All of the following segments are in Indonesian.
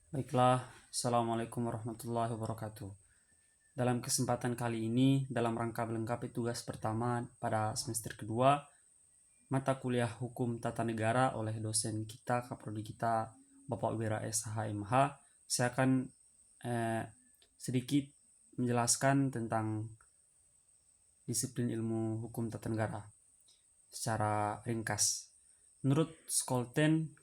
Baiklah, Assalamualaikum warahmatullahi wabarakatuh. Dalam kesempatan kali ini, dalam rangka melengkapi tugas pertama pada semester kedua, mata kuliah Hukum Tata Negara oleh dosen kita, kaprodi kita, Bapak Wira SHMH, saya akan sedikit menjelaskan tentang disiplin ilmu hukum tata negara secara ringkas. Menurut Scholten,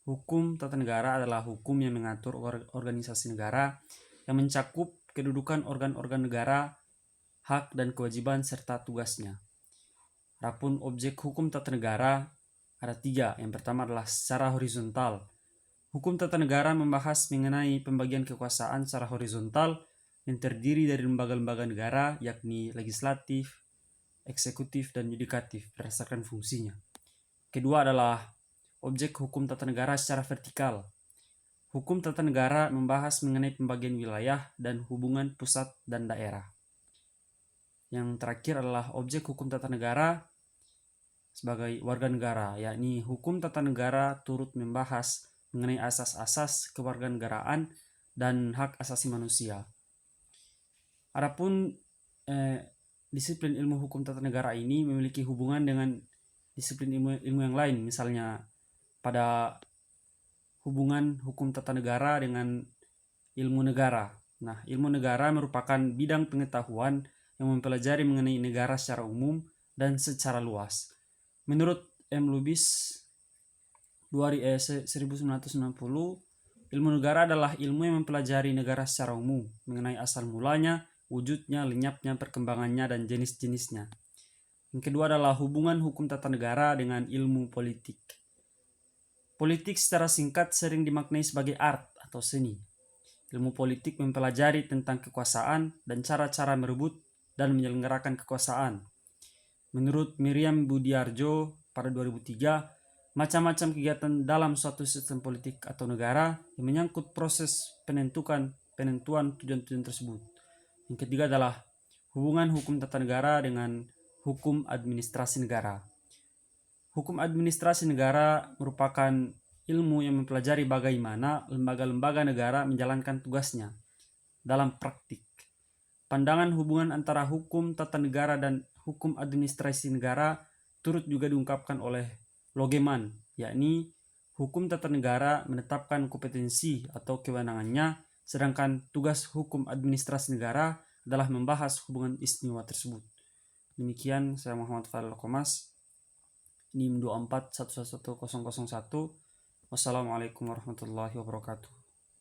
hukum tata negara adalah hukum yang mengatur organisasi negara yang mencakup kedudukan organ-organ negara, hak dan kewajiban serta tugasnya. Adapun objek hukum tata negara ada 3. Yang pertama adalah secara horizontal. Hukum tata negara membahas mengenai pembagian kekuasaan secara horizontal yang terdiri dari lembaga-lembaga negara, yakni legislatif, eksekutif, dan yudikatif berdasarkan fungsinya. Kedua adalah objek hukum tata negara secara vertikal. Hukum tata negara membahas mengenai pembagian wilayah dan hubungan pusat dan daerah. Yang terakhir adalah objek hukum tata negara sebagai warga negara, yakni hukum tata negara turut membahas mengenai asas-asas kewarganegaraan dan hak asasi manusia. Adapun disiplin ilmu hukum tata negara ini memiliki hubungan dengan disiplin ilmu yang lain, misalnya pada hubungan hukum tata negara dengan ilmu negara. Nah, ilmu negara merupakan bidang pengetahuan yang mempelajari mengenai negara secara umum dan secara luas. Menurut M. Lubis 1990, ilmu negara adalah ilmu yang mempelajari negara secara umum, mengenai asal mulanya, wujudnya, lenyapnya, perkembangannya, dan jenis-jenisnya. Yang kedua adalah hubungan hukum tata negara dengan ilmu politik. Politik secara singkat sering dimaknai sebagai art atau seni. Ilmu politik mempelajari tentang kekuasaan dan cara-cara merebut dan menyelenggarakan kekuasaan. Menurut Miriam Budiarjo pada 2003, macam-macam kegiatan dalam suatu sistem politik atau negara yang menyangkut proses penentuan tujuan-tujuan tersebut. Yang ketiga adalah hubungan hukum tata negara dengan hukum administrasi negara. Hukum administrasi negara merupakan ilmu yang mempelajari bagaimana lembaga-lembaga negara menjalankan tugasnya dalam praktik. Pandangan hubungan antara hukum tata negara dan hukum administrasi negara turut juga diungkapkan oleh Logeman, yakni hukum tata negara menetapkan kompetensi atau kewenangannya, sedangkan tugas hukum administrasi negara adalah membahas hubungan istimewa tersebut. Demikian, saya Muhammad Fadil Komas, NIM 24111001. Wassalamualaikum warahmatullahi wabarakatuh.